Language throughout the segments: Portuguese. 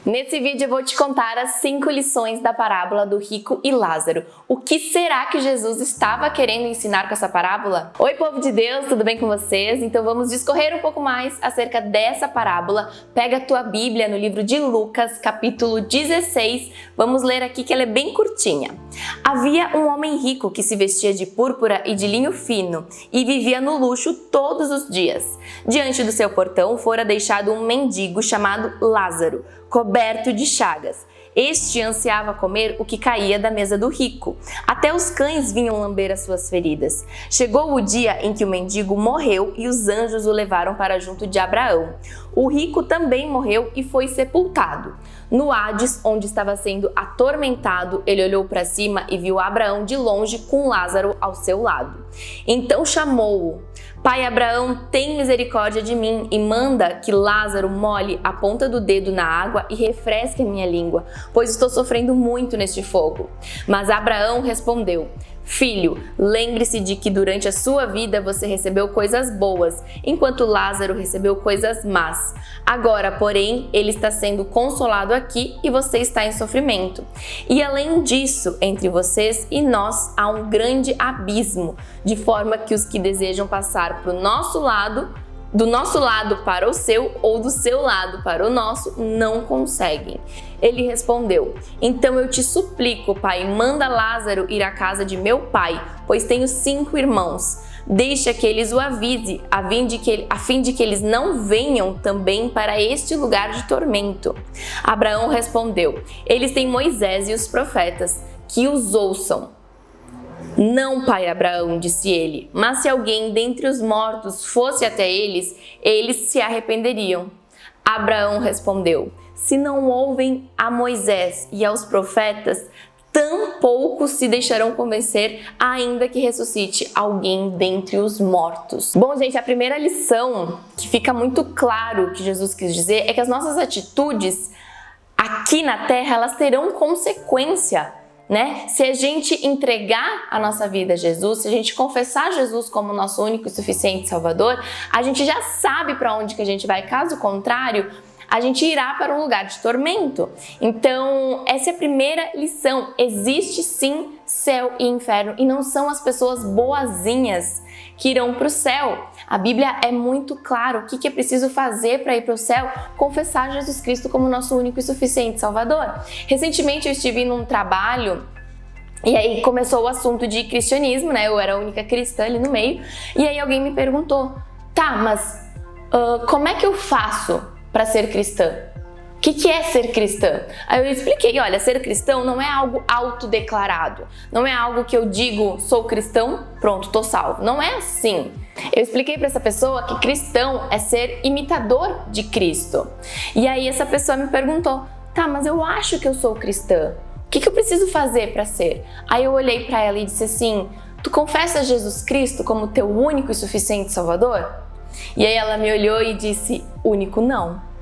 Nesse vídeo eu vou te contar as 5 lições da parábola do rico e Lázaro. O que será que Jesus estava querendo ensinar com essa parábola? Oi, povo de Deus, tudo bem com vocês? Então vamos discorrer um pouco mais acerca dessa parábola. Pega a tua Bíblia no livro de Lucas, capítulo 16. Vamos ler aqui que ela é bem curtinha. Havia um homem rico que se vestia de púrpura e de linho fino e vivia no luxo todos os dias. Diante do seu portão fora deixado um mendigo chamado Lázaro, coberto de chagas. Este ansiava comer o que caía da mesa do rico. Até os cães vinham lamber as suas feridas. Chegou o dia em que o mendigo morreu e os anjos o levaram para junto de Abraão. O rico também morreu e foi sepultado. No Hades, onde estava sendo atormentado, ele olhou para cima e viu Abraão de longe com Lázaro ao seu lado. Então chamou-o: Pai Abraão, tem misericórdia de mim e manda que Lázaro molhe a ponta do dedo na água e refresque a minha língua, pois estou sofrendo muito neste fogo. Mas Abraão respondeu: Filho, lembre-se de que durante a sua vida você recebeu coisas boas, enquanto Lázaro recebeu coisas más. Agora, porém, ele está sendo consolado aqui e você está em sofrimento. E além disso, entre vocês e nós há um grande abismo, de forma que os que desejam passar para o nosso lado, do nosso lado para o seu ou do seu lado para o nosso, não conseguem. Ele respondeu: Então eu te suplico, pai, manda Lázaro ir à casa de meu pai, pois tenho 5 irmãos. Deixa que eles o avise, a fim de que eles não venham também para este lugar de tormento. Abraão respondeu: Eles têm Moisés e os profetas, que os ouçam. Não, pai Abraão, disse ele, mas se alguém dentre os mortos fosse até eles, eles se arrependeriam. Abraão respondeu: Se não ouvem a Moisés e aos profetas, tampouco se deixarão convencer, ainda que ressuscite alguém dentre os mortos. Bom, gente, a primeira lição que fica muito claro que Jesus quis dizer é que as nossas atitudes aqui na terra, elas terão consequência, né? Se a gente entregar a nossa vida a Jesus, se a gente confessar Jesus como nosso único e suficiente Salvador, a gente já sabe para onde que a gente vai. Caso contrário, a gente irá para um lugar de tormento. Então, essa é a primeira lição. Existe sim céu e inferno e não são as pessoas boazinhas que irão para o céu. A Bíblia é muito clara o que é preciso fazer para ir para o céu: confessar Jesus Cristo como nosso único e suficiente Salvador. Recentemente eu estive num trabalho e aí começou o assunto de cristianismo, né? Eu era a única cristã ali no meio. E aí alguém me perguntou: tá, mas como é que eu faço para ser cristã? O que é ser cristã? Aí eu expliquei: olha, ser cristão não é algo autodeclarado, não é algo que eu digo, sou cristão, pronto, tô salvo. Não é assim. Eu expliquei para essa pessoa que cristão é ser imitador de Cristo. E aí essa pessoa me perguntou: tá, mas eu acho que eu sou cristã, o que eu preciso fazer para ser? Aí eu olhei para ela e disse assim: tu confessa Jesus Cristo como teu único e suficiente Salvador? E aí ela me olhou e disse: único não.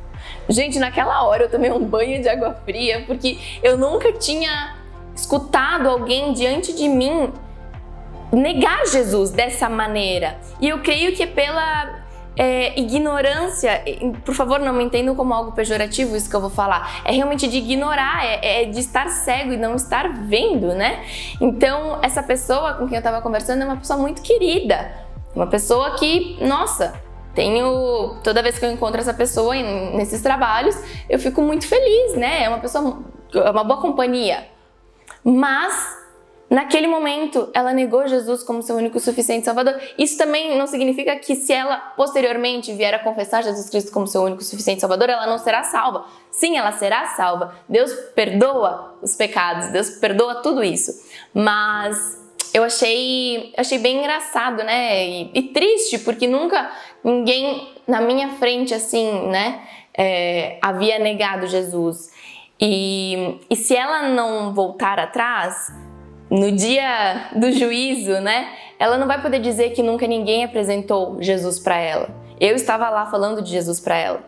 Gente, naquela hora eu tomei um banho de água fria, porque eu nunca tinha escutado alguém diante de mim negar Jesus dessa maneira. E eu creio que pela ignorância, por favor, não me entendam como algo pejorativo isso que eu vou falar, é realmente de ignorar, é de estar cego e não estar vendo, né? Então, essa pessoa com quem eu estava conversando é uma pessoa muito querida, uma pessoa que, nossa, toda vez que eu encontro essa pessoa nesses trabalhos, eu fico muito feliz, né? É uma boa companhia. Mas, naquele momento, ela negou Jesus como seu único e suficiente Salvador. Isso também não significa que se ela posteriormente vier a confessar Jesus Cristo como seu único e suficiente Salvador, ela não será salva. Sim, ela será salva. Deus perdoa os pecados, Deus perdoa tudo isso. Mas eu achei bem engraçado, né? E triste, porque nunca ninguém na minha frente, assim, né, havia negado Jesus. E se ela não voltar atrás, no dia do juízo, né, ela não vai poder dizer que nunca ninguém apresentou Jesus para ela. Eu estava lá falando de Jesus para ela.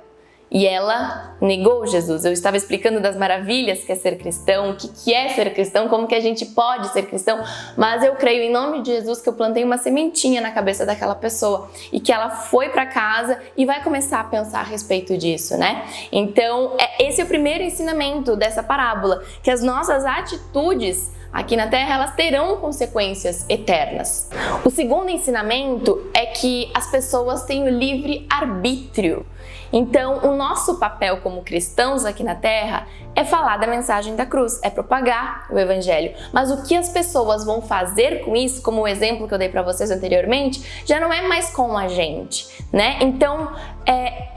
E ela negou Jesus. Eu estava explicando das maravilhas que é ser cristão, o que é ser cristão, como que a gente pode ser cristão, mas eu creio em nome de Jesus que eu plantei uma sementinha na cabeça daquela pessoa e que ela foi para casa e vai começar a pensar a respeito disso, né? Então, esse é o primeiro ensinamento dessa parábola, que as nossas atitudes aqui na Terra, elas terão consequências eternas. O segundo ensinamento é que as pessoas têm o livre arbítrio. Então, o nosso papel como cristãos aqui na Terra é falar da mensagem da cruz, é propagar o Evangelho. Mas o que as pessoas vão fazer com isso, como o exemplo que eu dei para vocês anteriormente, já não é mais com a gente, né? Então,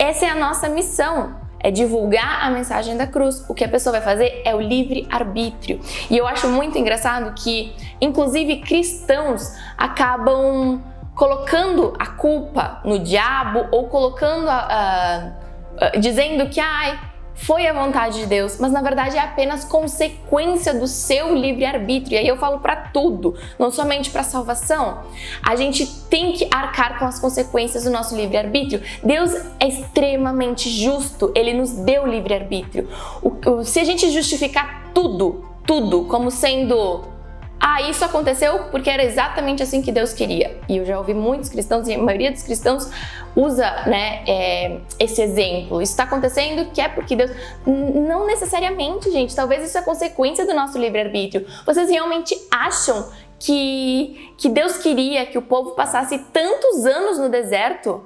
essa é a nossa missão. É divulgar a mensagem da cruz. O que a pessoa vai fazer é o livre-arbítrio. E eu acho muito engraçado que, inclusive, cristãos acabam colocando a culpa no diabo ou colocando dizendo que foi a vontade de Deus, mas na verdade é apenas consequência do seu livre-arbítrio. E aí eu falo para tudo, não somente para salvação. A gente tem que arcar com as consequências do nosso livre-arbítrio. Deus é extremamente justo, Ele nos deu livre-arbítrio. Se a gente justificar tudo como sendo isso aconteceu porque era exatamente assim que Deus queria. E eu já ouvi muitos cristãos, e a maioria dos cristãos usa, esse exemplo. Isso está acontecendo que é porque Deus... Não necessariamente, gente. Talvez isso é consequência do nosso livre-arbítrio. Vocês realmente acham que Deus queria que o povo passasse tantos anos no deserto?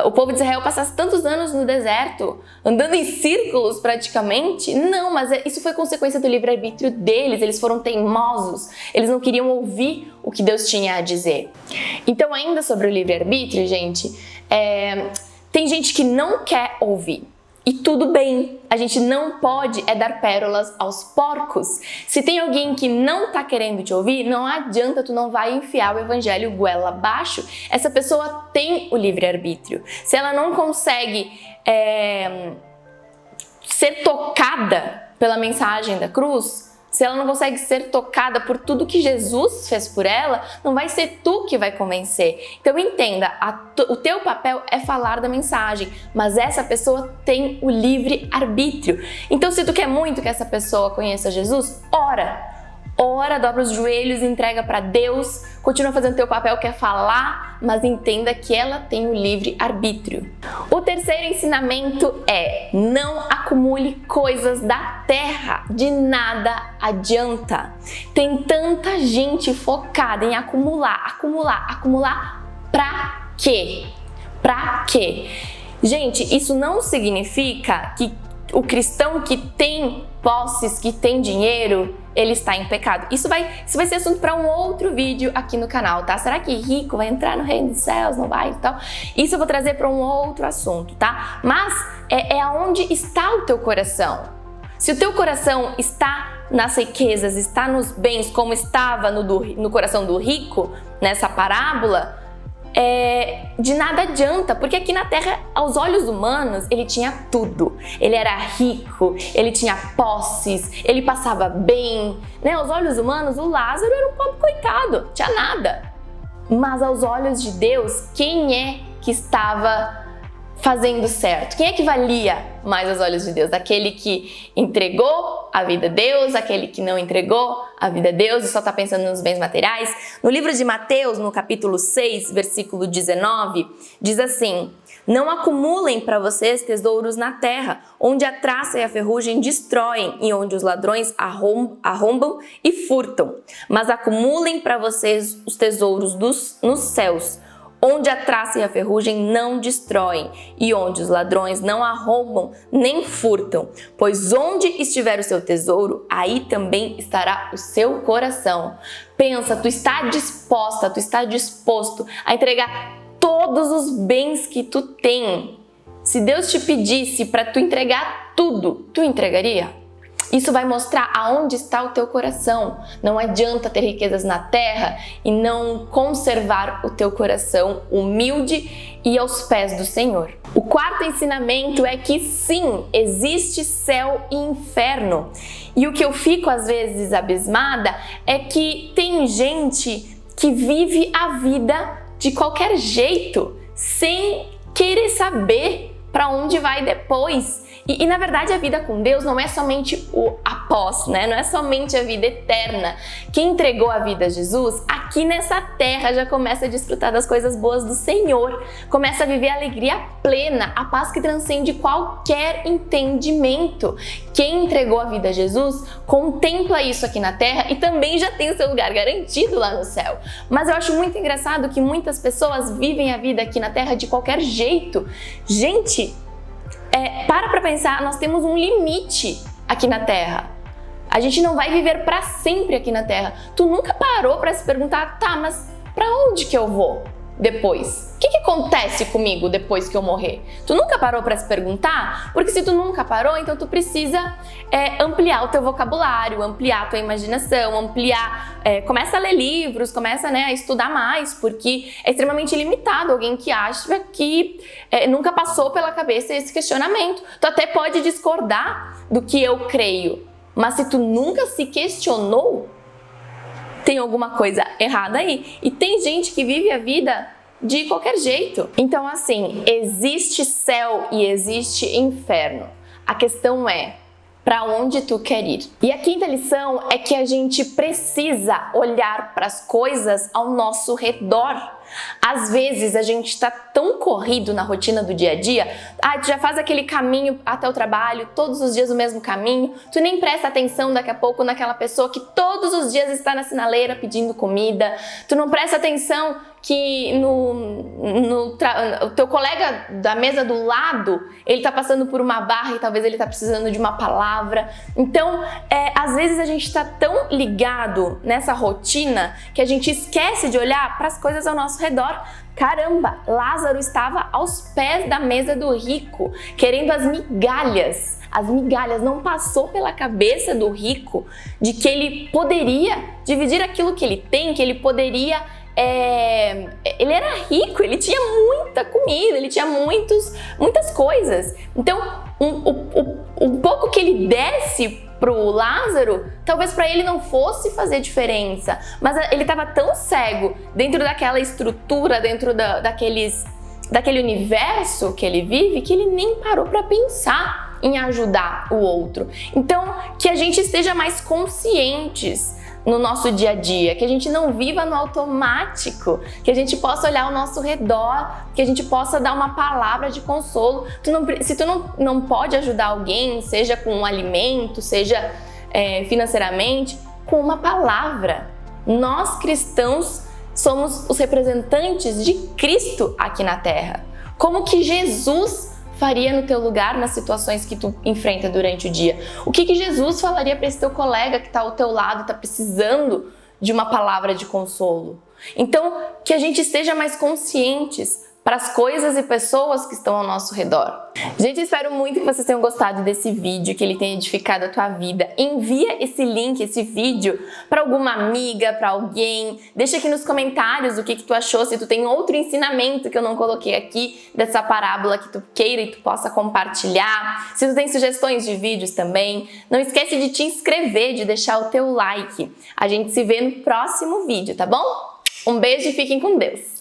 O povo de Israel passasse tantos anos no deserto, andando em círculos praticamente? Não, mas isso foi consequência do livre-arbítrio deles. Eles foram teimosos, eles não queriam ouvir o que Deus tinha a dizer. Então, ainda sobre o livre-arbítrio, gente, tem gente que não quer ouvir. E tudo bem, a gente não pode dar pérolas aos porcos. Se tem alguém que não tá querendo te ouvir, não adianta, tu não vai enfiar o evangelho goela abaixo. Essa pessoa tem o livre-arbítrio. Se ela não consegue ser tocada pela mensagem da cruz, se ela não consegue ser tocada por tudo que Jesus fez por ela, não vai ser tu que vai convencer. Então entenda, o teu papel é falar da mensagem, mas essa pessoa tem o livre-arbítrio. Então se tu quer muito que essa pessoa conheça Jesus, ora, dobra os joelhos, entrega para Deus, continua fazendo teu papel que é falar, mas entenda que ela tem o livre-arbítrio. O terceiro ensinamento é: não acumule coisas da terra, de nada adianta. Tem tanta gente focada em acumular, pra quê? Pra quê? Gente, isso não significa que o cristão que tem posses, que tem dinheiro, ele está em pecado. Isso vai ser assunto para um outro vídeo aqui no canal, tá? Será que rico vai entrar no reino dos céus, não vai e tal? Isso eu vou trazer para um outro assunto, tá? Mas é aonde está o teu coração. Se o teu coração está nas riquezas, está nos bens, como estava no coração do rico, nessa parábola, de nada adianta, porque aqui na terra, aos olhos humanos, ele tinha tudo. Ele era rico, ele tinha posses, ele passava bem, né? Aos olhos humanos, o Lázaro era um pobre coitado, tinha nada. Mas aos olhos de Deus, quem é que estava fazendo certo? Quem é que valia mais aos olhos de Deus? Aquele que entregou a vida a Deus, aquele que não entregou a vida a Deus e só está pensando nos bens materiais? No livro de Mateus, no capítulo 6, versículo 19, diz assim: não acumulem para vocês tesouros na terra, onde a traça e a ferrugem destroem e onde os ladrões arrombam e furtam. Mas acumulem para vocês os tesouros nos céus, onde a traça e a ferrugem não destroem e onde os ladrões não arrombam nem furtam. Pois onde estiver o seu tesouro, aí também estará o seu coração. Pensa, tu está disposto a entregar todos os bens que tu tem? Se Deus te pedisse para tu entregar tudo, tu entregaria? Isso vai mostrar aonde está o teu coração. Não adianta ter riquezas na terra e não conservar o teu coração humilde e aos pés do Senhor. O quarto ensinamento é que sim, existe céu e inferno. E o que eu fico às vezes abismada é que tem gente que vive a vida de qualquer jeito, sem querer saber para onde vai depois. E na verdade a vida com Deus não é somente o após, né? Não é somente a vida eterna. Quem entregou a vida a Jesus, aqui nessa terra já começa a desfrutar das coisas boas do Senhor, começa a viver a alegria plena, a paz que transcende qualquer entendimento. Quem entregou a vida a Jesus contempla isso aqui na terra e também já tem o seu lugar garantido lá no céu. Mas eu acho muito engraçado que muitas pessoas vivem a vida aqui na terra de qualquer jeito. Gente, para pensar, nós temos um limite aqui na Terra. A gente não vai viver para sempre aqui na Terra. Tu nunca parou para se perguntar, tá, mas para onde que eu vou depois? O que acontece comigo depois que eu morrer? Tu nunca parou para se perguntar? Porque se tu nunca parou, então tu precisa ampliar o teu vocabulário, ampliar a tua imaginação, começa a ler livros, começa a estudar mais, porque é extremamente limitado alguém que acha que nunca passou pela cabeça esse questionamento. Tu até pode discordar do que eu creio, mas se tu nunca se questionou, tem alguma coisa errada aí. E tem gente que vive a vida de qualquer jeito. Então, assim, existe céu e existe inferno. A questão é, para onde tu quer ir? E a quinta lição é que a gente precisa olhar para as coisas ao nosso redor. Às vezes a gente está tão corrido na rotina do dia a dia, tu já faz aquele caminho até o trabalho, todos os dias o mesmo caminho, tu nem presta atenção daqui a pouco naquela pessoa que todos os dias está na sinaleira pedindo comida, tu não presta atenção que o teu colega da mesa do lado, ele tá passando por uma barra e talvez ele tá precisando de uma palavra. Então, às vezes a gente tá tão ligado nessa rotina que a gente esquece de olhar para as coisas ao nosso redor. Caramba, Lázaro estava aos pés da mesa do rico, querendo as migalhas. As migalhas, não passou pela cabeça do rico de que ele poderia dividir aquilo que ele tem, que ele poderia... ele era rico, ele tinha muita comida, ele tinha muitas coisas. Então, um pouco que ele desse pro Lázaro, talvez para ele não fosse fazer diferença, mas ele estava tão cego dentro daquela estrutura, dentro daquele universo que ele vive, que ele nem parou para pensar em ajudar o outro. Então, que a gente esteja mais conscientes no nosso dia a dia, que a gente não viva no automático, que a gente possa olhar ao nosso redor, que a gente possa dar uma palavra de consolo. Se tu não pode ajudar alguém, seja com um alimento, seja financeiramente, com uma palavra. Nós cristãos somos os representantes de Cristo aqui na Terra. Como que Jesus faria no teu lugar nas situações que tu enfrenta durante o dia? O que Jesus falaria para esse teu colega que está ao teu lado, está precisando de uma palavra de consolo? Então, que a gente esteja mais conscientes para as coisas e pessoas que estão ao nosso redor. Gente, espero muito que vocês tenham gostado desse vídeo, que ele tenha edificado a tua vida. Envia esse link, esse vídeo, para alguma amiga, para alguém. Deixa aqui nos comentários o que tu achou, se tu tem outro ensinamento que eu não coloquei aqui dessa parábola que tu queira e tu possa compartilhar. Se tu tem sugestões de vídeos também, não esquece de te inscrever, de deixar o teu like. A gente se vê no próximo vídeo, tá bom? Um beijo e fiquem com Deus!